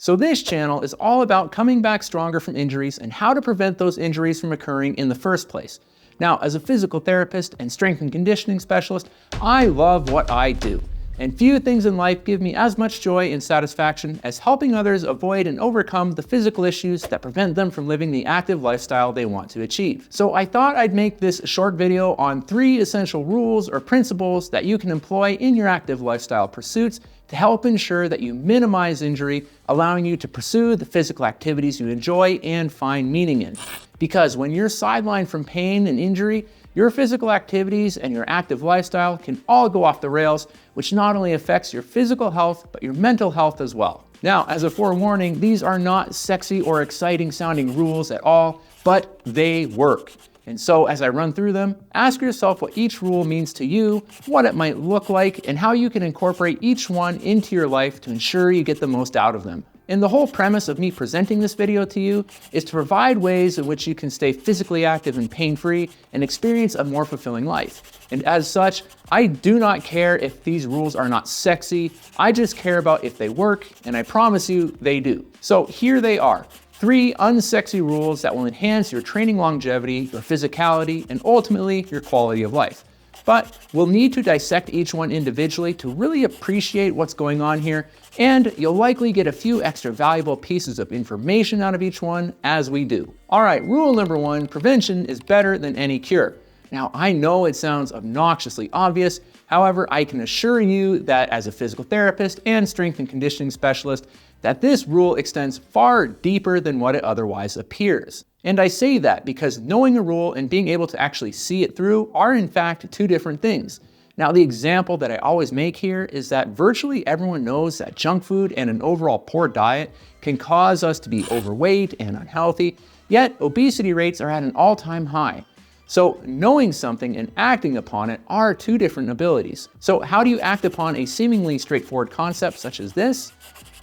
So this channel is all about coming back stronger from injuries and how to prevent those injuries from occurring in the first place. Now, as a physical therapist and strength and conditioning specialist, I love what I do. And few things in life give me as much joy and satisfaction as helping others avoid and overcome the physical issues that prevent them from living the active lifestyle they want to achieve. So I thought I'd make this short video on 3 essential rules or principles that you can employ in your active lifestyle pursuits to help ensure that you minimize injury, allowing you to pursue the physical activities you enjoy and find meaning in. Because when you're sidelined from pain and injury, your physical activities and your active lifestyle can all go off the rails, which not only affects your physical health, but your mental health as well. Now, as a forewarning, these are not sexy or exciting sounding rules at all, but they work. And so as I run through them, ask yourself what each rule means to you, what it might look like, and how you can incorporate each one into your life to ensure you get the most out of them. And the whole premise of me presenting this video to you is to provide ways in which you can stay physically active and pain-free and experience a more fulfilling life. And as such, I do not care if these rules are not sexy, I just care about if they work, and I promise you they do. So here they are. 3 unsexy rules that will enhance your training longevity, your physicality, and ultimately your quality of life. But we'll need to dissect each one individually to really appreciate what's going on here, and you'll likely get a few extra valuable pieces of information out of each one as we do. All right, rule number 1, prevention is better than any cure. Now, I know it sounds obnoxiously obvious, however, I can assure you that as a physical therapist and strength and conditioning specialist, that this rule extends far deeper than what it otherwise appears. And I say that because knowing a rule and being able to actually see it through are in fact 2 different things. Now, the example that I always make here is that virtually everyone knows that junk food and an overall poor diet can cause us to be overweight and unhealthy, yet obesity rates are at an all-time high. So knowing something and acting upon it are 2 different abilities. So how do you act upon a seemingly straightforward concept such as this?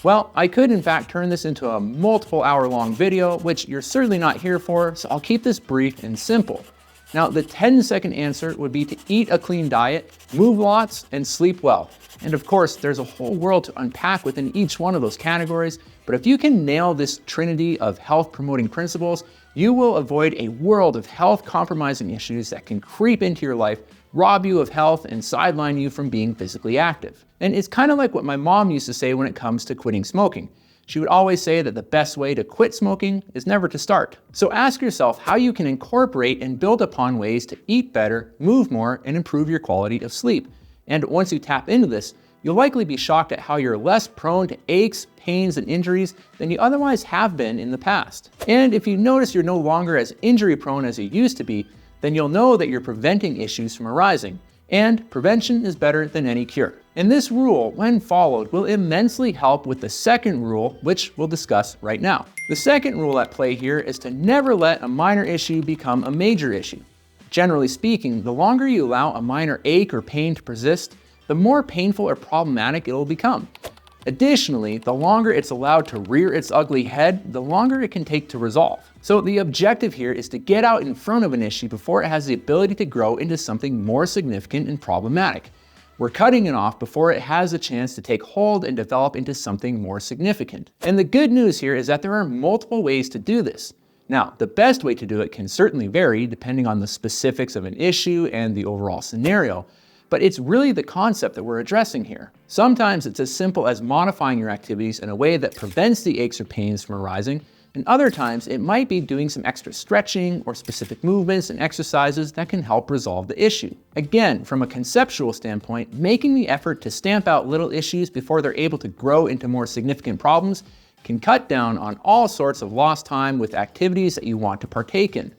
Well, I could in fact turn this into a multiple hour-long video, which you're certainly not here for, so I'll keep this brief and simple. Now, the 10-second answer would be to eat a clean diet, move lots, and sleep well. And of course, there's a whole world to unpack within each one of those categories, but if you can nail this trinity of health-promoting principles, you will avoid a world of health-compromising issues that can creep into your life, rob you of health, and sideline you from being physically active. And it's kind of like what my mom used to say when it comes to quitting smoking. She would always say that the best way to quit smoking is never to start. So ask yourself how you can incorporate and build upon ways to eat better, move more, and improve your quality of sleep. And once you tap into this, you'll likely be shocked at how you're less prone to aches, pains, and injuries than you otherwise have been in the past. And if you notice you're no longer as injury prone as you used to be, then you'll know that you're preventing issues from arising. And prevention is better than any cure. And this rule, when followed, will immensely help with the second rule, which we'll discuss right now. The second rule at play here is to never let a minor issue become a major issue. Generally speaking, the longer you allow a minor ache or pain to persist, the more painful or problematic it will become. Additionally, the longer it's allowed to rear its ugly head, the longer it can take to resolve. So the objective here is to get out in front of an issue before it has the ability to grow into something more significant and problematic. We're cutting it off before it has a chance to take hold and develop into something more significant. And the good news here is that there are multiple ways to do this. Now, the best way to do it can certainly vary depending on the specifics of an issue and the overall scenario, but it's really the concept that we're addressing here. Sometimes it's as simple as modifying your activities in a way that prevents the aches or pains from arising, and other times it might be doing some extra stretching or specific movements and exercises that can help resolve the issue. Again, from a conceptual standpoint, making the effort to stamp out little issues before they're able to grow into more significant problems can cut down on all sorts of lost time with activities that you want to partake in.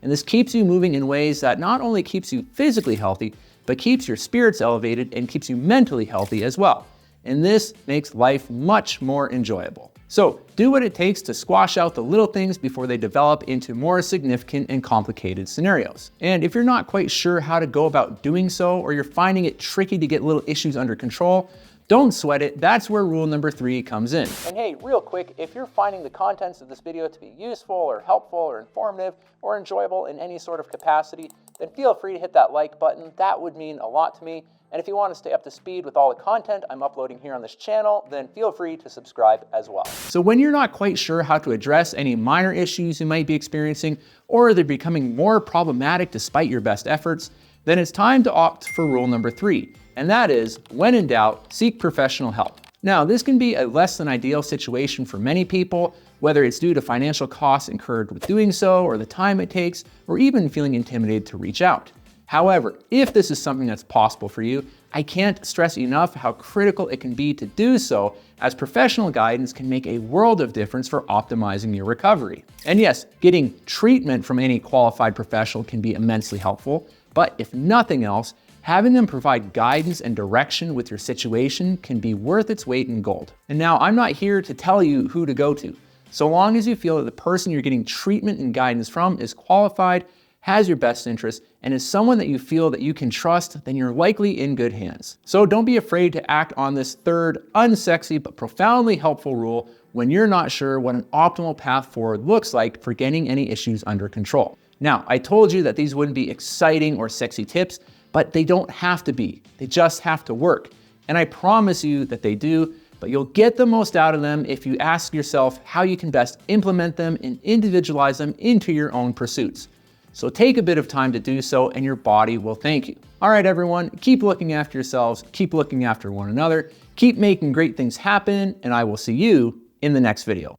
And this keeps you moving in ways that not only keeps you physically healthy, but keeps your spirits elevated and keeps you mentally healthy as well. And this makes life much more enjoyable. So do what it takes to squash out the little things before they develop into more significant and complicated scenarios. And if you're not quite sure how to go about doing so, or you're finding it tricky to get little issues under control, Don't sweat it, that's where rule number 3 comes in. And hey, real quick, if you're finding the contents of this video to be useful or helpful or informative or enjoyable in any sort of capacity, then feel free to hit that like button. That would mean a lot to me. And if you want to stay up to speed with all the content I'm uploading here on this channel, then feel free to subscribe as well. So when you're not quite sure how to address any minor issues you might be experiencing, or they're becoming more problematic despite your best efforts, then it's time to opt for rule number 3. And that is, when in doubt, seek professional help. Now, this can be a less than ideal situation for many people, whether it's due to financial costs incurred with doing so, or the time it takes, or even feeling intimidated to reach out. However, if this is something that's possible for you, I can't stress enough how critical it can be to do so, as professional guidance can make a world of difference for optimizing your recovery. And yes, getting treatment from any qualified professional can be immensely helpful, but if nothing else, having them provide guidance and direction with your situation can be worth its weight in gold. And now, I'm not here to tell you who to go to. So long as you feel that the person you're getting treatment and guidance from is qualified, has your best interest, and is someone that you feel that you can trust, then you're likely in good hands. So don't be afraid to act on this third, unsexy but profoundly helpful rule when you're not sure what an optimal path forward looks like for getting any issues under control. Now, I told you that these wouldn't be exciting or sexy tips, but they don't have to be. They just have to work. And I promise you that they do, but you'll get the most out of them if you ask yourself how you can best implement them and individualize them into your own pursuits. So take a bit of time to do so, and your body will thank you. All right, everyone, keep looking after yourselves, keep looking after one another, keep making great things happen, and I will see you in the next video.